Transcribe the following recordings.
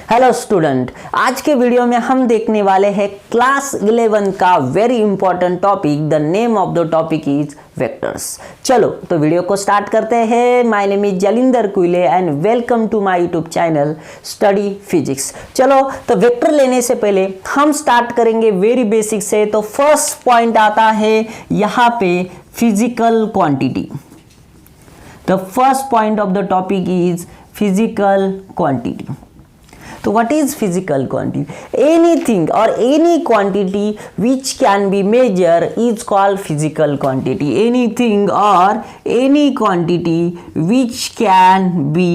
Hello student, आज के video में हम देखने वाले हैं क्लास 11 का very important topic. The name of the topic is vectors. चलो तो वीडियो को स्टार्ट करते हैं। My name is Jalindar Kuile and welcome to my YouTube channel study physics. चलो तो वेक्टर लेने से पहले हम स्टार्ट करेंगे वेरी बेसिक से। तो फर्स्ट पॉइंट आता है यहाँ पे physical quantity. The first point of the topic is physical quantity. So what is physical quantity? Anything or any quantity which can be measured is called physical quantity. Anything or any quantity which can be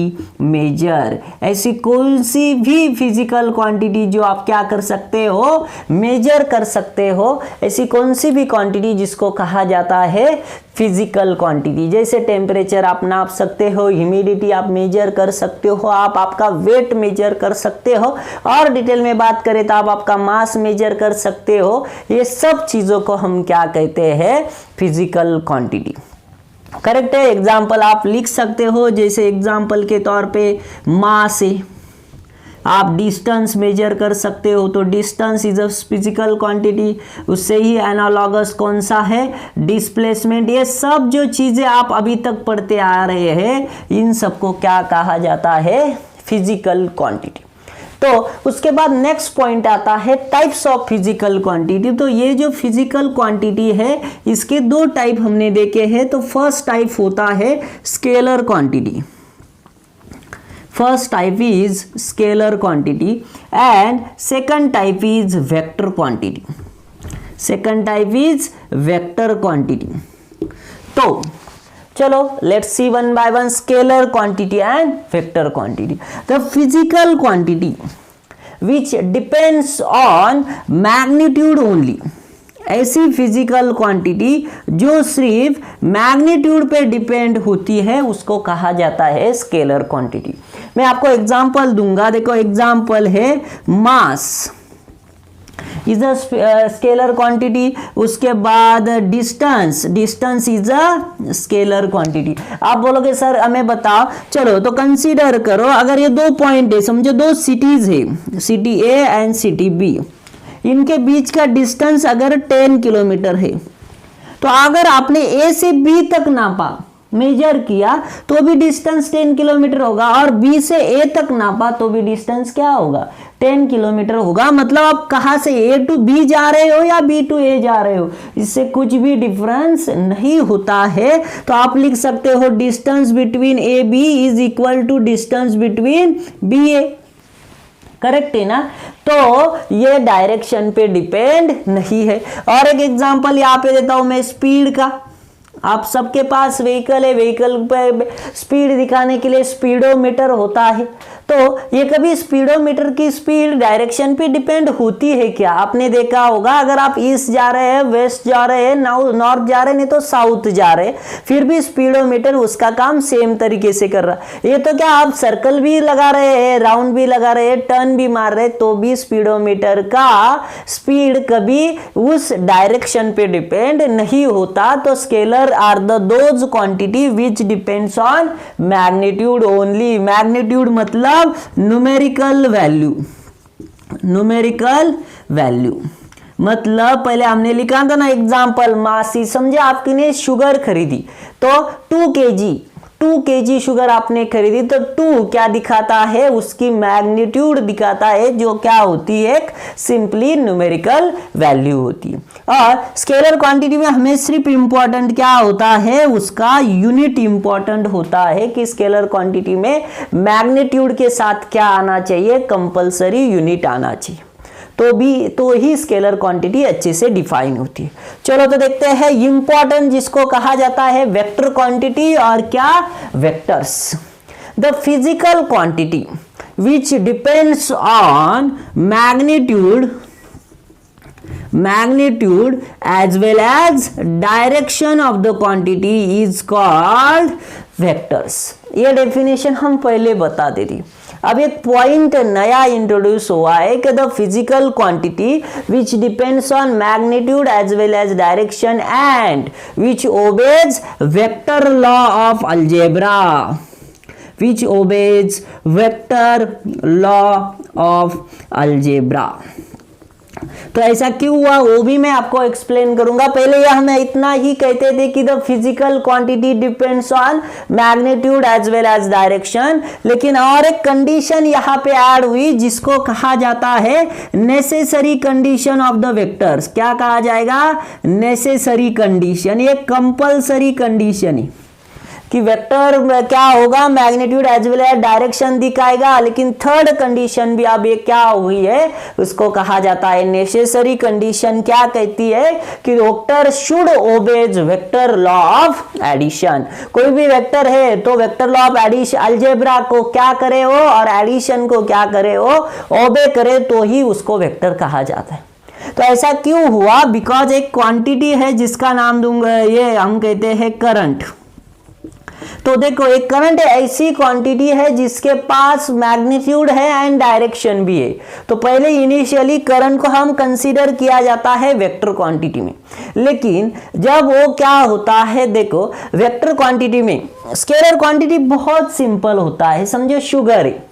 measured. ऐसी कौन सी भी physical quantity जो आप क्या कर सकते हो, measure कर सकते हो, ऐसी कौन सी भी quantity जिसको कहा जाता है फिजिकल क्वांटिटी। जैसे टेम्परेचर आप नाप सकते हो, ह्यूमिडिटी आप मेजर कर सकते हो, आप आपका वेट मेजर कर सकते हो, और डिटेल में बात करें तो आप आपका मास मेजर कर सकते हो। ये सब चीज़ों को हम क्या कहते हैं, फिजिकल क्वांटिटी। करेक्ट है। एग्जाम्पल आप लिख सकते हो, जैसे एग्जाम्पल के तौर पे मास है, आप डिस्टेंस मेजर कर सकते हो, तो distance is a physical quantity. उससे ही एनालॉगस कौन सा है, डिस्प्लेसमेंट। ये सब जो चीज़ें आप अभी तक पढ़ते आ रहे हैं, इन सबको क्या कहा जाता है, फिजिकल क्वांटिटी। तो उसके बाद नेक्स्ट पॉइंट आता है टाइप्स ऑफ फिजिकल क्वांटिटी। तो ये जो फिजिकल क्वांटिटी है, इसके दो टाइप हमने देखे हैं। तो फर्स्ट टाइप होता है scalar quantity. First type is scalar quantity and second type is vector quantity. Second type is vector quantity. तो चलो let's see one by one scalar quantity and vector quantity. The physical quantity which depends on magnitude only. ऐसी physical quantity जो सिर्फ magnitude पे depend होती है, उसको कहा जाता है स्केलर क्वांटिटी। मैं आपको एग्जांपल दूंगा। देखो एग्जांपल है mass is a scalar quantity. उसके बाद distance is a scalar quantity. आप बोलोगे सर हमें बताओ, चलो तो कंसीडर करो, अगर ये दो पॉइंट है, समझो दो सिटीज है, city A and city B, इनके बीच का डिस्टेंस अगर 10 किलोमीटर है, तो अगर आपने ए से बी तक नापा, मेजर किया, तो भी डिस्टेंस 10 किलोमीटर होगा, और बी से ए तक नापा तो भी डिस्टेंस क्या होगा, 10 किलोमीटर होगा। मतलब आप कहां से ए टू बी जा रहे हो या बी टू ए जा रहे हो, इससे कुछ भी डिफरेंस नहीं होता है। तो आप लिख सकते हो distance between A B is equal to distance between B A. Correct है ना। तो ये डायरेक्शन पे डिपेंड नहीं है। और एक एग्जांपल यहाँ पे देता हूं मैं स्पीड का। आप सबके पास व्हीकल है, व्हीकल पे स्पीड दिखाने के लिए स्पीडोमीटर होता है। तो ये कभी स्पीडोमीटर की स्पीड डायरेक्शन पे डिपेंड होती है क्या? आपने देखा होगा, अगर आप ईस्ट जा रहे हैं, वेस्ट जा रहे हैं, नॉर्थ जा रहे हैं, नहीं तो साउथ जा रहे हैं, फिर भी स्पीडोमीटर उसका काम सेम तरीके से कर रहा है। ये तो क्या आप सर्कल भी लगा रहे हैं, राउंड भी लगा रहे हैं, टर्न भी मार रहे हैं, तो भी स्पीडोमीटर का स्पीड कभी उस डायरेक्शन पे डिपेंड नहीं होता। तो scalar are the those quantity which depends on magnitude only. Magnitude मतलब न्यूमेरिकल वैल्यू। न्यूमेरिकल वैल्यू मतलब पहले हमने लिखा था ना एग्जांपल, मासी समझे आपने शुगर खरीदी, तो 2 kg शुगर आपने खरीदी, तो 2 क्या दिखाता है, उसकी मैग्नीट्यूड दिखाता है, जो क्या होती है, सिंपली न्यूमेरिकल वैल्यू होती है। और स्केलर क्वांटिटी में हमें सिर्फ इंपॉर्टेंट क्या होता है, उसका यूनिट इंपॉर्टेंट होता है कि स्केलर क्वांटिटी में मैग्नीट्यूड के साथ क्या आना चाहिए, कंपल्सरी यूनिट आना चाहिए, तो ही स्केलर क्वांटिटी अच्छे से डिफाइन होती है। चलो तो देखते हैं इंपॉर्टेंट जिसको कहा जाता है वेक्टर क्वांटिटी, और क्या, vectors. The physical quantity which depends on magnitude as well as direction of the quantity is called vectors. ये डेफिनेशन हम पहले बता दे रही। अब एक पॉइंट नया इंट्रोड्यूस हुआ है कि the physical quantity which depends on magnitude as well as direction and which obeys vector law of algebra. which obeys vector law of algebra। तो ऐसा क्यों हुआ वो भी मैं आपको एक्सप्लेन करूंगा। पहले यह हमें इतना ही कहते थे कि the physical quantity depends on magnitude as well as direction, लेकिन और एक कंडीशन यहाँ पे ऐड हुई जिसको कहा जाता है necessary condition of the vectors. क्या कहा जाएगा? Necessary condition. ये कंपल्सरी कंडीशन है कि वेक्टर क्या होगा, magnitude as well as direction दिखाएगा, लेकिन थर्ड कंडीशन भी अब ये क्या हुई है उसको कहा जाता है नेसेसरी कंडीशन। क्या कहती है कि vector should obey vector law of addition. कोई भी वेक्टर है तो vector law of addition algebra को क्या करे हो और एडिशन को क्या करे हो, ओबे करे, तो ही उसको वेक्टर कहा जाता है। तो ऐसा क्यों हुआ? बिकॉज एक क्वांटिटी है जिसका नाम दूंगा, ये हम कहते हैं करंट। तो देखो एक करंट ऐसी क्वांटिटी है जिसके पास मैग्नीट्यूड है एंड डायरेक्शन भी है। तो पहले इनिशियली करंट को हम कंसीडर किया जाता है वेक्टर क्वांटिटी में, लेकिन जब वो क्या होता है, देखो वेक्टर क्वांटिटी में स्केलर क्वांटिटी बहुत सिंपल होता है। समझो शुगर है,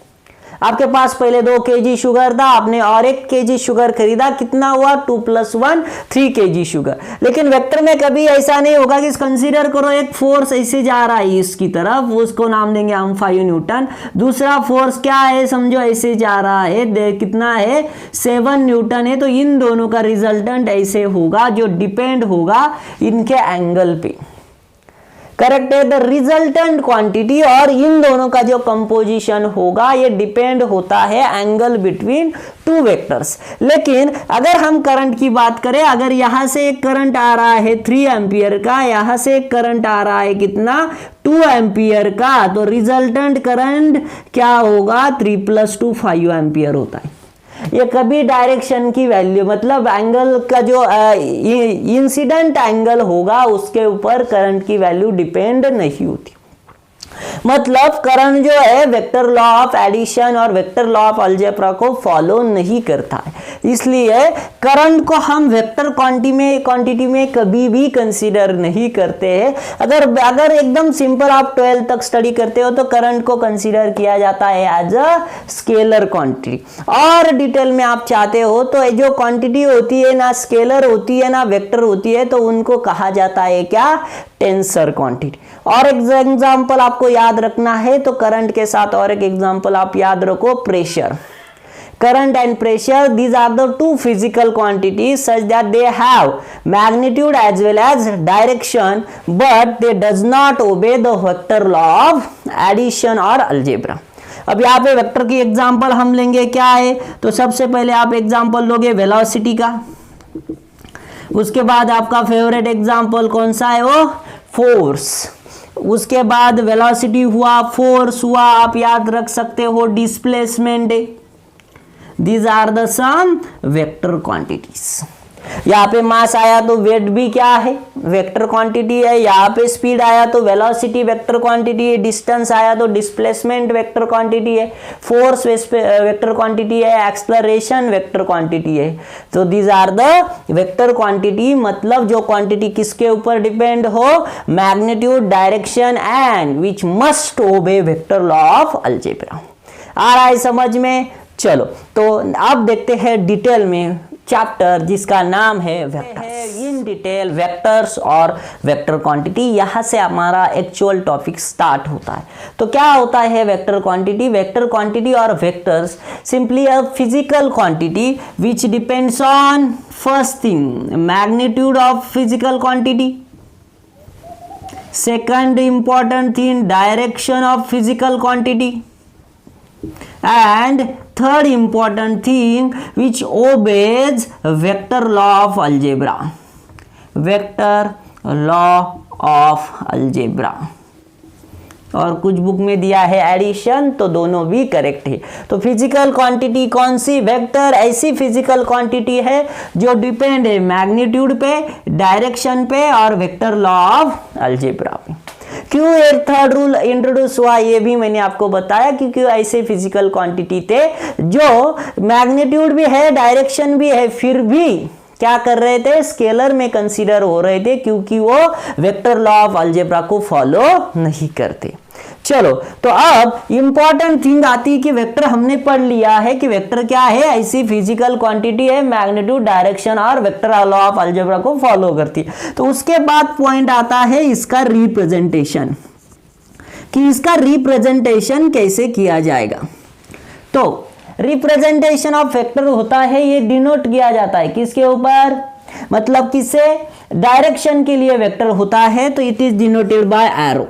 आपके पास पहले 2 kg शुगर था, आपने और 1 kg शुगर खरीदा, कितना हुआ? 2 + 1 3 kg शुगर। लेकिन वेक्टर में कभी ऐसा नहीं होगा कि कंसीडर करो एक फोर्स ऐसे जा रहा है इसकी तरफ, उसको नाम देंगे हम 5 न्यूटन। दूसरा फोर्स क्या है, समझो ऐसे जा रहा है, कितना है? 7 न्यूटन है। तो इन दोनों का रिजल्टेंट ऐसे होगा जो डिपेंड होगा इनके एंगल पे। करेक्ट है? द रिजल्टेंट क्वांटिटी और इन दोनों का जो कंपोजिशन होगा ये डिपेंड होता है एंगल बिटवीन 2 वेक्टर्स। लेकिन अगर हम करंट की बात करें, अगर यहां से एक करंट आ रहा है 3 एम्पियर का, यहां से एक करंट आ रहा है कितना? 2 एम्पियर का, तो रिजल्टेंट करंट क्या होगा? 3 + 2 5 एम्पियर होता है। ये कभी डायरेक्शन की वैल्यू मतलब एंगल का जो इंसिडेंट एंगल होगा उसके ऊपर करंट की वैल्यू डिपेंड नहीं होती। मतलब करंट जो है वेक्टर लॉ ऑफ एडिशन और वेक्टर लॉ ऑफ अलजेब्रा को फॉलो नहीं करता है, इसलिए करंट को हम वेक्टर क्वांटिटी में कभी भी कंसीडर नहीं करते हैं। अगर एकदम सिंपल आप 12 तक स्टडी करते हो तो करंट को कंसीडर किया जाता है एज अ स्केलर क्वांटिटी। और डिटेल में आप चाहते हो तो जो क्वांटिटी होती है ना स्केलर होती है ना वेक्टर होती है, तो उनको कहा जाता है क्या? Tensor quantity. और एक एग्जांपल आपको याद रखना है तो करंट के साथ और एक एग्जांपल आप याद रखो, pressure. Current and pressure, these are the 2 physical quantities such that they have magnitude as well as direction, but they does not obey the vector law of addition or algebra। अब यहाँ पे vector की example हम लेंगे, क्या है? तो सबसे पहले आप एग्जांपल लोगे वेलोसिटी का, उसके बाद आपका फेवरेट एग्जांपल कौन सा है? वो फोर्स। उसके बाद वेलोसिटी हुआ, फोर्स हुआ, आप याद रख सकते हो displacement. These are the some vector quantities. यहाँ पे मास आया तो वेट भी क्या है? वेक्टर क्वांटिटी है। यहाँ पे स्पीड आया तो वेलोसिटी वेक्टर क्वांटिटी है। डिस्टेंस आया तो डिस्प्लेसमेंट वेक्टर क्वांटिटी है। फोर्स वेक्टर क्वांटिटी है। एक्सलरेशन वेक्टर क्वांटिटी है। तो these are the vector quantity, मतलब जो क्वांटिटी किसके ऊपर डिपेंड हो? Magnitude, direction and which must obey vector law of algebra. आ रहा है समझ में? चलो तो अब देखते हैं डिटेल में चैप्टर जिसका नाम है वेक्टर्स। इन डिटेल वेक्टर्स और वेक्टर क्वांटिटी, यहाँ से हमारा एक्चुअल टॉपिक स्टार्ट होता है। तो क्या होता है वेक्टर क्वांटिटी? वेक्टर क्वांटिटी और vectors simply a physical quantity which depends on first thing magnitude of physical quantity, second important thing direction of physical quantity, and third important thing which obeys vector law of algebra, vector law of algebra। और कुछ book में दिया है addition, तो दोनों भी correct है। तो फिजिकल क्वांटिटी कौन सी? वेक्टर ऐसी फिजिकल क्वांटिटी है जो डिपेंड है मैग्नीट्यूड पे, डायरेक्शन पे और वेक्टर लॉ ऑफ अलजेब्रा पे। क्यों एक थर्ड रूल इंट्रोड्यूस हुआ ये भी मैंने आपको बताया, क्योंकि ऐसे फिजिकल क्वांटिटी थे जो मैग्नीट्यूड भी है, डायरेक्शन भी है, फिर भी क्या कर रहे थे? स्केलर में कंसीडर हो रहे थे, क्योंकि वो वेक्टर लॉ ऑफ अलजेब्रा को फॉलो नहीं करते। चलो, तो अब इंपॉर्टेंट थिंग आती है कि वेक्टर हमने पढ़ लिया है कि वेक्टर क्या है, ऐसी फिजिकल क्वांटिटी है, मैग्नीट्यूड, डायरेक्शन और वेक्टर लॉ ऑफ अलजेब्रा को फॉलो करती है। तो उसके बाद पॉइंट आता है इसका रिप्रेजेंटेशन, कि इसका रिप्रेजेंटेशन कैसे किया जाएगा। तो रिप्रेजेंटेशन ऑफ वेक्टर होता है, ये डिनोट किया जाता है किसके ऊपर, मतलब किससे, डायरेक्शन के लिए वेक्टर होता है, तो it is denoted by arrow.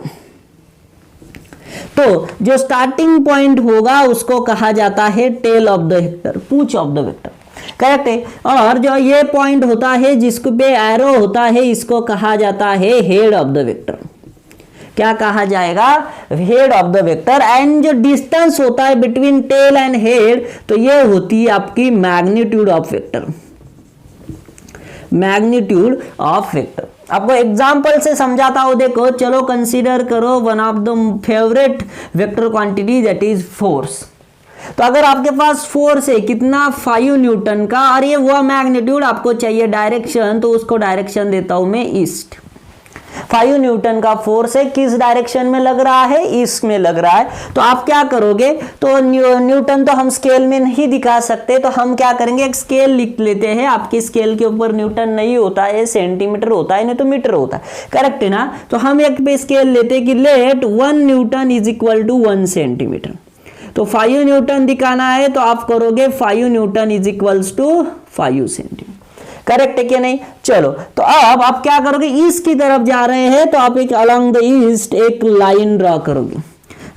तो जो स्टार्टिंग पॉइंट होगा उसको कहा जाता है tell of the vector, Poonch of the vector, correct है। और जो ये पॉइंट होता है जिसको पे एरो होता है, इसको कहा जाता है हेड ऑफ द वेक्टर। क्या कहा जाएगा, head of the vector. And जो डिस्टेंस होता है बिटवीन टेल एंड हेड, तो ये होती है आपकी magnitude of vector, magnitude of vector. आपको एग्जांपल से समझाता हूं, देखो, चलो कंसीडर करो one of the favourite vector quantity that is force. तो अगर आपके पास फोर्स है कितना, 5 न्यूटन का, और ये वो मैग्नीट्यूड आपको चाहिए डायरेक्शन, तो उसको डायरेक्शन देता हूं मैं ईस्ट। 5 न्यूटन का फोर्स है, किस डायरेक्शन में लग रहा है, ईस्ट में लग रहा है। तो आप क्या करोगे, तो न्यूटन तो हम स्केल में नहीं दिखा सकते, तो हम क्या करेंगे, एक स्केल लिख लेते हैं। आपके स्केल के ऊपर न्यूटन नहीं होता है, सेंटीमीटर होता है, नहीं तो मीटर होता है, करेक्ट है ना। तो हम एक पे स्केल लेते हैं कि let 1 newton is equal to 1 centimetre. तो 5 न्यूटन दिखाना है, तो आप करोगे 5 newton is equals to 5 centimetre, correct है कि नहीं। चलो, तो अब आप क्या करोगे, ईस्ट की तरफ जा रहे हैं, तो आप एक अलोंग द ईस्ट एक लाइन ड्रॉ करोगे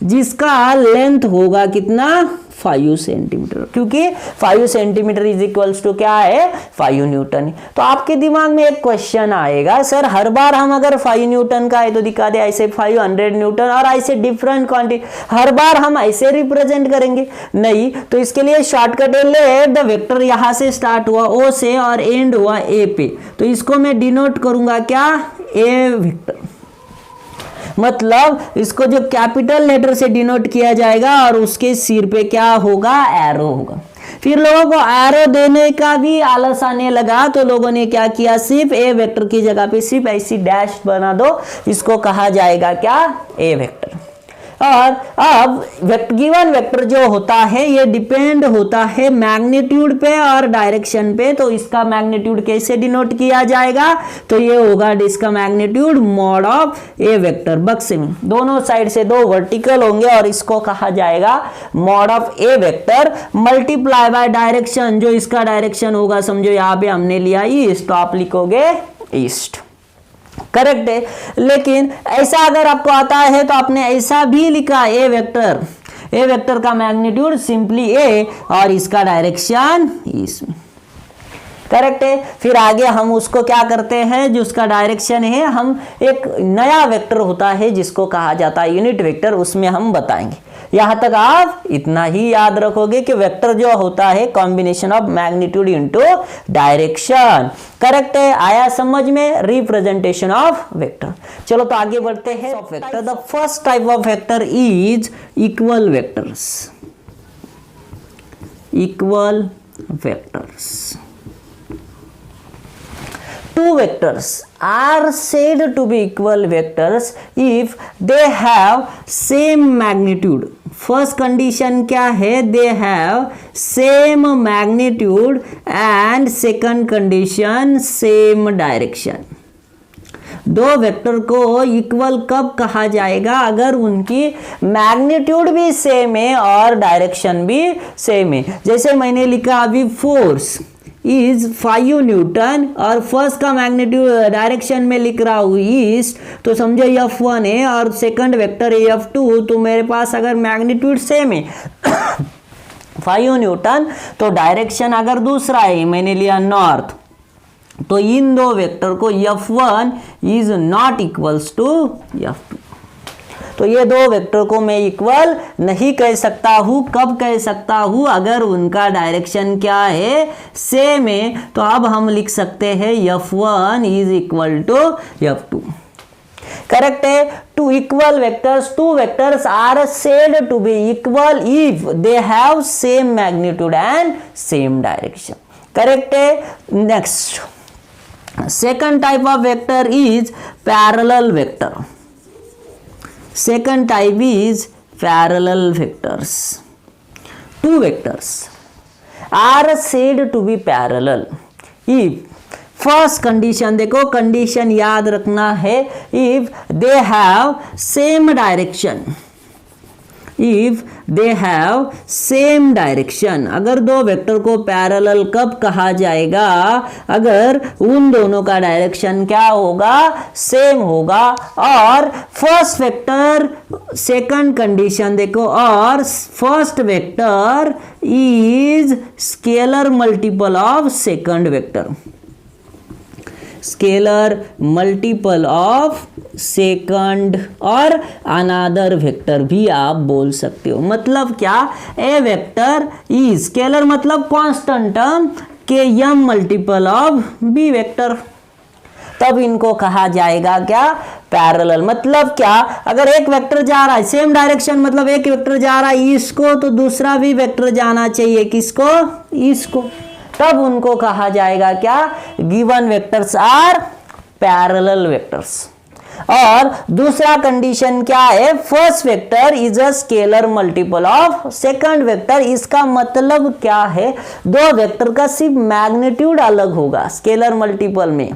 जिसका लेंथ होगा कितना, 5 सेंटीमीटर, क्योंकि 5 सेंटीमीटर इज इक्वल्स टू क्या है, 5 न्यूटन। तो आपके दिमाग में एक क्वेश्चन आएगा, सर हर बार हम अगर 5 न्यूटन का है तो दिखा दे ऐसे 500 न्यूटन, और ऐसे डिफरेंट क्वांटिटी हर बार हम ऐसे रिप्रेजेंट करेंगे, नहीं। तो इसके लिए शॉर्टकट है, लेट द वेक्टर यहां से स्टार्ट हुआ ओ से और एंड हुआ ए पे, तो इसको मैं डिनोट करूंगा क्या, ए वेक्टर। मतलब इसको जो कैपिटल लेटर से डिनोट किया जाएगा और उसके सिर पे क्या होगा, एरो होगा। फिर लोगों को एरो देने का भी आलस आने लगा, तो लोगों ने क्या किया, सिर्फ ए वेक्टर की जगह पे सिर्फ ऐसी डैश बना दो, इसको कहा जाएगा क्या, ए वेक्टर। और अब गिवन वेक्टर जो होता है ये डिपेंड होता है मैग्नीट्यूड पे और डायरेक्शन पे। तो इसका मैग्नीट्यूड कैसे डिनोट किया जाएगा, तो ये होगा इसका magnitude mod of A vector. बक्से में दोनों साइड से 2 वर्टिकल होंगे और इसको कहा जाएगा mod of A vector multiply by direction. जो इसका डायरेक्शन होगा, समझो यहाँ पे हमने लिया ईस्ट, तो आप लिखोगे ईस्ट, करेक्ट है। लेकिन ऐसा अगर आपको आता है तो आपने ऐसा भी लिखा, ए वेक्टर का मैग्नीट्यूड सिंपली ए और इसका डायरेक्शन ईस्ट में, करेक्ट है। फिर आगे हम उसको क्या करते हैं, जो उसका डायरेक्शन है, हम एक नया वेक्टर होता है जिसको कहा जाता है यूनिट वेक्टर, उसमें हम बताएंगे। यहां तक आप इतना ही याद रखोगे कि वेक्टर जो होता है combination of magnitude into direction, correct है। आया समझ में, रिप्रेजेंटेशन ऑफ वेक्टर। चलो तो आगे बढ़ते हैं। Of vector, the first type of vector is equal vectors. Equal vectors, two vectors are said to be equal vectors if they have same magnitude. First condition क्या है, दे have same magnitude and second condition same direction. 2 vector को equal कब कहा जाएगा, अगर उनकी magnitude भी same है और डायरेक्शन भी सेम है। जैसे मैंने लिखा अभी फोर्स इज 5 न्यूटन और फर्स्ट का मैग्नीट्यूड डायरेक्शन में लिख रहा हूँ ईस्ट, तो समझो F1 है और सेकंड वेक्टर है F2, तो मेरे पास अगर मैग्नीट्यूड सेम है 5 न्यूटन, तो डायरेक्शन अगर दूसरा है, मैंने लिया नॉर्थ, तो इन 2 वेक्टर को F1 is not equals to F2। तो ये 2 वेक्टर को मैं इक्वल नहीं कह सकता हूं। कब कह सकता हूं, अगर उनका डायरेक्शन क्या है, सेम है। तो अब हम लिख सकते हैं F1 is equal to F2, correct है। Two equal vectors, 2 vectors are said to be equal if they have same magnitude and same direction, correct है। Next, second type of vector is parallel vector. second type is parallel vectors. Two vectors are said to be parallel if first condition, देखो condition याद रखना है, if they have same direction, if they have same direction. अगर दो vector को parallel कब कहा जाएगा? अगर उन दोनों का डायरेक्शन क्या होगा? सेम होगा। और फर्स्ट वेक्टर, सेकंड कंडीशन देखो, और first vector is scalar multiple of second vector, scalar multiple of second और अनदर वेक्टर भी आप बोल सकते हो। मतलब क्या? ए वेक्टर ई स्केलर मतलब कांस्टेंट टर्म के एम मल्टीपल ऑफ बी वेक्टर, तब इनको कहा जाएगा क्या? पैरेलल। मतलब क्या? अगर एक वेक्टर जा रहा है सेम डायरेक्शन, मतलब एक वेक्टर जा रहा है इसको, तो दूसरा भी वेक्टर जाना चाहिए किसको? इसको, तब उनको कहा जाएगा क्या? Given vectors are parallel vectors. और दूसरा कंडीशन क्या है? First vector is a scalar multiple of second vector. इसका मतलब क्या है? दो वेक्टर का सिर्फ मैग्नीट्यूड अलग होगा स्केलर मल्टीपल में,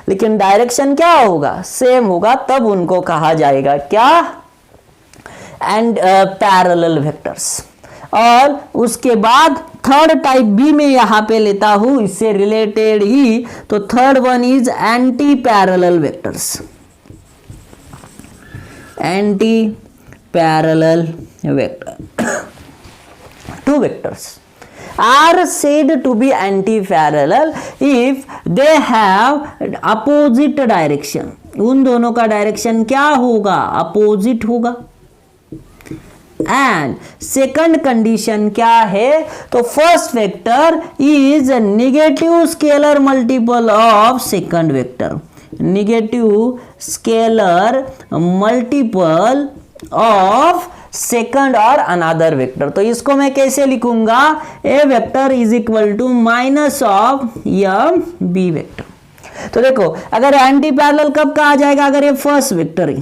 लेकिन डायरेक्शन क्या होगा? सेम होगा, तब उनको कहा जाएगा क्या? And parallel vectors. और उसके बाद थर्ड टाइप भी मैं यहां पे लेता हूं, इससे रिलेटेड ही, तो third one is anti parallel vectors. Anti parallel vector, two vectors are said to be anti-parallel if they have opposite direction। उन दोनों का डायरेक्शन क्या होगा? अपोजिट होगा। एंड सेकंड कंडीशन क्या है? तो first vector is negative scalar multiple of second vector, negative scalar multiple of second और अनदर वेक्टर। तो इसको मैं कैसे लिखूंगा? A vector is equal to minus of M B vector. तो देखो, अगर एंटी पैरेलल कब कहा जाएगा? अगर ये फर्स्ट वेक्टर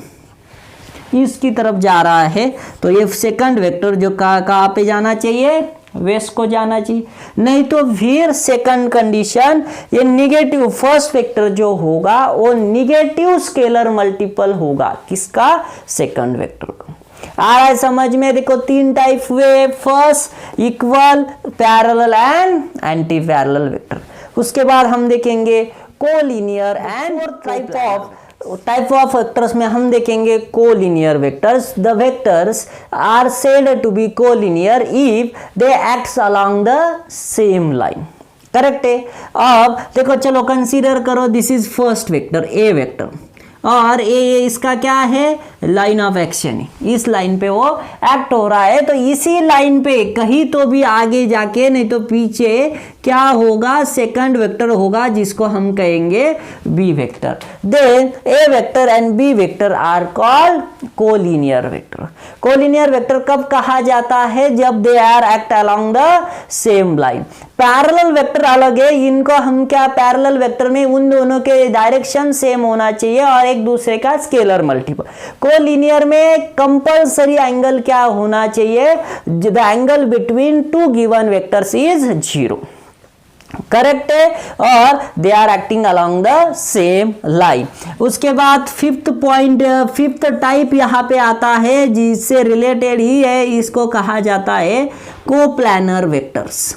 इसकी तरफ जा रहा है, तो ये सेकंड वेक्टर जो कहाँ पे जाना चाहिए? वेस्ट को जाना चाहिए। नहीं तो फिर सेकंड कंडीशन, ये निगेटिव फर्स्ट वेक्टर जो होगा वो निगेटिव स्केलर मल्टीपल होगा किसका? सेकंड वेक्टर का। आ रहा है समझ में? देखो तीन टाइप हुए, first, equal, parallel and anti parallel vector. उसके बाद हम देखेंगे collinear and type of vectors में हम देखेंगे collinear vectors. The vectors are said to be collinear if they acts along the same line. Correct है। अब देखो, चलो कंसीडर करो, this is first vector A vector, और ए इसका क्या है? Line of action. इस लाइन पे वो एक्ट हो रहा है, तो इसी लाइन पे कहीं तो भी आगे जाके नहीं तो पीछे क्या होगा? सेकंड वेक्टर होगा, जिसको हम कहेंगे B vector. Then A vector and B vector are called collinear vector. Collinear vector कब कहा जाता है? जब they are act along the same line. Parallel vector अलग है, इनको हम क्या? पैरेलल वेक्टर में उन दोनों के डायरेक्शन सेम होना चाहिए और एक दूसरे का स्केलर मल्टीपल। कोलिनियर में कंपल्सरी एंगल क्या होना चाहिए? The angle between two given vectors is 0। Correct है। और they are acting along the same line. उसके बाद फिफ्थ टाइप यहां पे आता है, जिससे रिलेटेड ही है, इसको कहा जाता है कोप्लानर वेक्टर्स।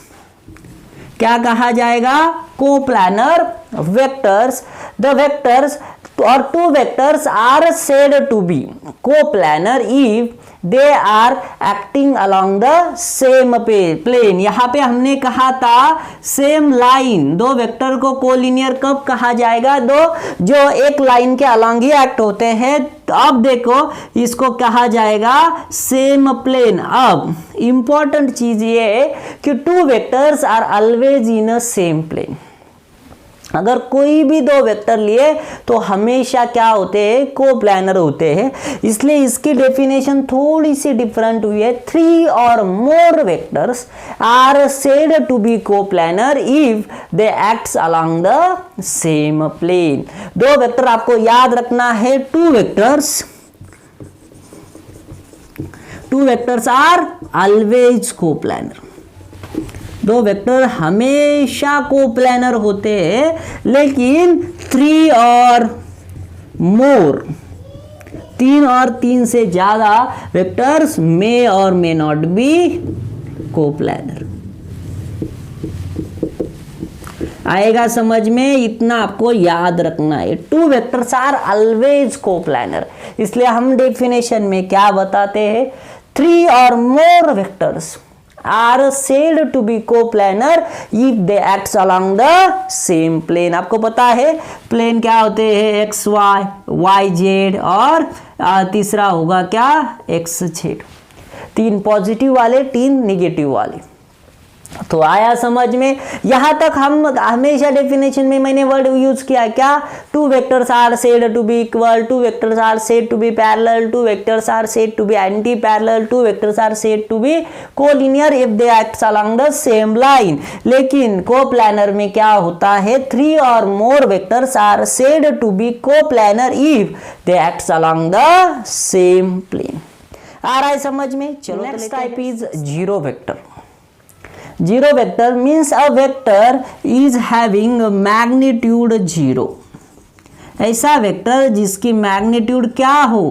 क्या कहा जाएगा? Coplanar vectors. The vectors or two vectors are said to be coplanar if they are acting along the same plane। यहाँ पे हमने कहा था सेम लाइन। दो वेक्टर को कोलिनियर कब कहा जाएगा? दो जो एक लाइन के अलॉन्ग ही एक्ट होते हैं। तो अब देखो, इसको कहा जाएगा सेम प्लेन। अब इंपॉर्टेंट चीज ये है कि two vectors are always in a same plane. अगर कोई भी दो वेक्टर लिए तो हमेशा क्या होते हैं? कोप्लानर होते हैं। इसलिए इसकी डेफिनेशन थोड़ी सी डिफरेंट हुई है। 3 और more vectors are said to be coplanar if they acts along the same plane. दो वेक्टर आपको याद रखना है, two vectors two vectors are always coplanar, दो वेक्टर हमेशा कोप्लानर होते हैं, लेकिन 3 और मोर, 3 और 3 से ज्यादा वेक्टर्स मे और मे नॉट बी कोप्लानर। आएगा समझ में? इतना आपको याद रखना है, two vectors are always coplanar. इसलिए हम डेफिनेशन में क्या बताते हैं, 3 और more vectors are said to be coplanar if they act along the same plane। आपको पता है प्लेन क्या होते हैं, एक्स वाई, वाई जेड, और तीसरा होगा क्या, एक्स जेड। 3 पॉजिटिव वाले, 3 निगेटिव वाले। तो आया समझ में? यहां तक हम हमेशा डेफिनेशन में मैंने वर्ड यूज किया क्या, two vectors are said to be equal, two vectors are said to be parallel, two vectors are said to be anti parallel, two vectors are said to be collinear if they act along the same line. लेकिन coplanar में क्या होता है, 3 और more vectors are said to be coplanar if they act along the same plane. आ रहा है समझ में? चलो next type is zero vector. Zero vector means a vector is having magnitude 0। ऐसा वेक्टर जिसकी मैग्नीट्यूड क्या हो,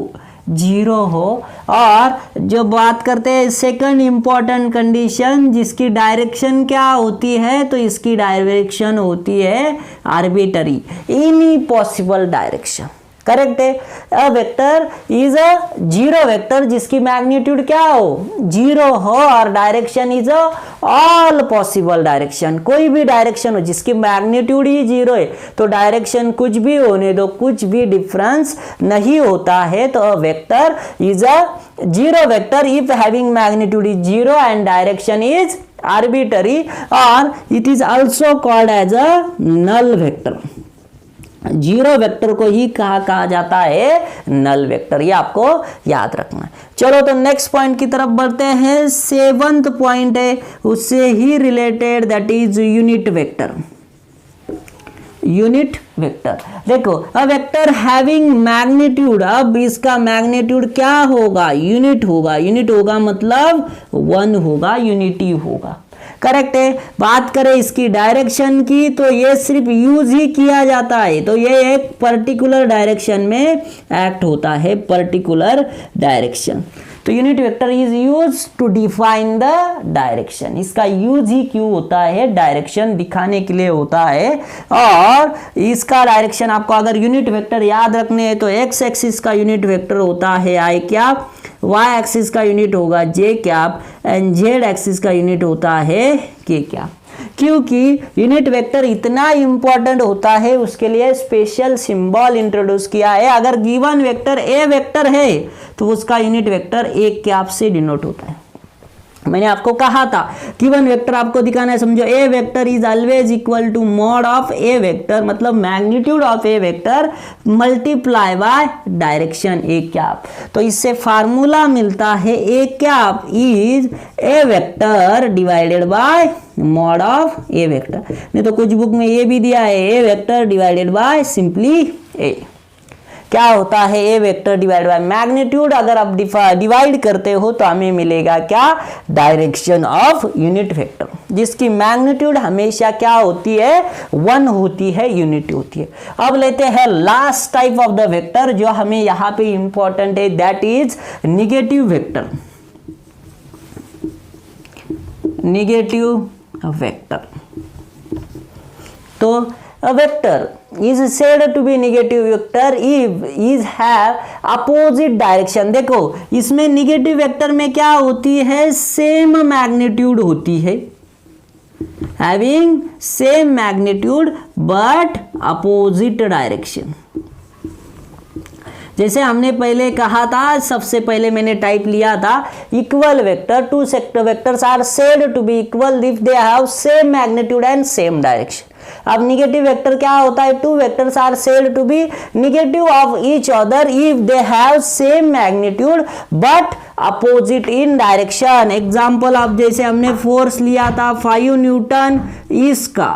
0 हो। और जो बात करते हैं सेकंड इंपॉर्टेंट कंडीशन, जिसकी डायरेक्शन क्या होती है, तो इसकी डायरेक्शन होती है arbitrary, any possible direction. Correct है। A vector is a zero vector जिसकी मैग्नीट्यूड क्या हो, 0 हो, और direction is a all possible direction. कोई भी डायरेक्शन हो जिसकी मैग्नीट्यूड ही 0 है, तो डायरेक्शन कुछ भी होने दो, कुछ भी डिफरेंस नहीं होता है। तो a vector is a zero vector if having magnitude is 0 and direction is arbitrary, और it is also called as a null vector. Zero vector को ही कहा जाता है नल वेक्टर, ये आपको याद रखना है। चलो तो नेक्स्ट पॉइंट की तरफ बढ़ते हैं। 7th पॉइंट है उससे ही related, that is unit vector. Unit vector देखो, अ वेक्टर हैविंग मैग्नीट्यूड, अब इसका मैग्नीट्यूड क्या होगा, यूनिट होगा। यूनिट होगा मतलब 1 होगा, यूनिटी होगा। करेक्ट है। बात करें इसकी डायरेक्शन की, तो ये सिर्फ यूज ही किया जाता है, तो ये एक पर्टिकुलर डायरेक्शन में एक्ट होता है, पर्टिकुलर डायरेक्शन। तो unit vector is use to define the direction. इसका यूज ही क्यों होता है, डायरेक्शन दिखाने के लिए होता है। और इसका डायरेक्शन आपको अगर यूनिट वेक्टर याद रखने हैं, तो एक्स एक्सिस का यूनिट वेक्टर होता है आई कैप, वाई एक्सिस का यूनिट होगा जे कैप, एंड जेड एक्सिस का यूनिट होता है के कैप। क्योंकि यूनिट वेक्टर इतना इंपॉर्टेंट होता है, उसके लिए स्पेशल सिंबल इंट्रोड्यूस किया है। अगर गिवन वेक्टर ए वेक्टर है, तो उसका यूनिट वेक्टर ए कैप से डिनोट होता है। मैंने आपको कहा था गिवन वेक्टर आपको दिखाना है, समझो A vector is always equal to mod of A vector, मतलब magnitude of A vector multiply by direction A cap. तो इससे फार्मूला मिलता है A cap is A vector divided by mod of A vector. नहीं तो कुछ book में ये भी दिया है A vector divided by simply A. क्या होता है A vector divide by magnitude, अगर आप डिवाइड करते हो तो हमें मिलेगा क्या, डायरेक्शन ऑफ यूनिट वेक्टर, जिसकी मैग्नीट्यूड हमेशा क्या होती है, 1 होती है, यूनिट होती है। अब लेते हैं last type of the vector जो हमें यहां पे इंपॉर्टेंट है, that is negative vector. Negative vector, तो a vector is said to be negative vector if is have opposite direction। देखो इसमें निगेटिव वेक्टर में क्या होती है, सेम मैग्नीट्यूड होती है, having same magnitude but opposite direction। जैसे हमने पहले कहा था, सबसे पहले मैंने टाइप लिया था equal vector, two vector vectors are said to be equal if they have same magnitude and same direction. अब निगेटिव वेक्टर क्या होता है, two vectors are said to be negative of each other if they have same magnitude but opposite in direction. Example, अब जैसे हमने force लिया था 5 Newton इसका,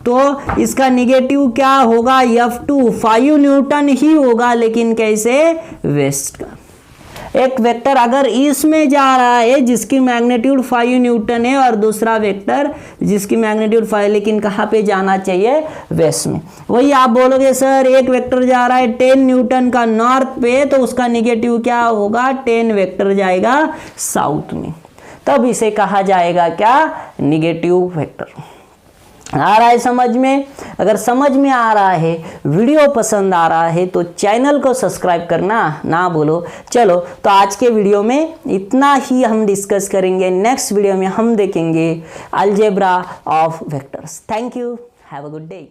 तो इसका निगेटिव क्या होगा, F2 5 न्यूटन ही होगा, लेकिन कैसे, वेस्ट का। एक वेक्टर अगर इसमें जा रहा है जिसकी मैग्नीट्यूड 5 न्यूटन है और दूसरा वेक्टर जिसकी मैग्नीट्यूड 5, लेकिन कहाँ पे जाना चाहिए, वेस्ट में। वही आप बोलोगे सर एक वेक्टर जा रहा है 10 न्यूटन का नॉर्थ पे, तो उसका निगेटिव क्या होगा, 10 वेक्टर जाएगा साउथ में, तब इसे कहा जाएगा क्या, निगेटिव वेक्टर। आ रहा है समझ में? अगर समझ में आ रहा है, वीडियो पसंद आ रहा है तो चैनल को सब्सक्राइब करना ना भूलो। चलो तो आज के वीडियो में इतना ही हम डिस्कस करेंगे। नेक्स्ट वीडियो में हम देखेंगे algebra of vectors. Thank you, have a good day.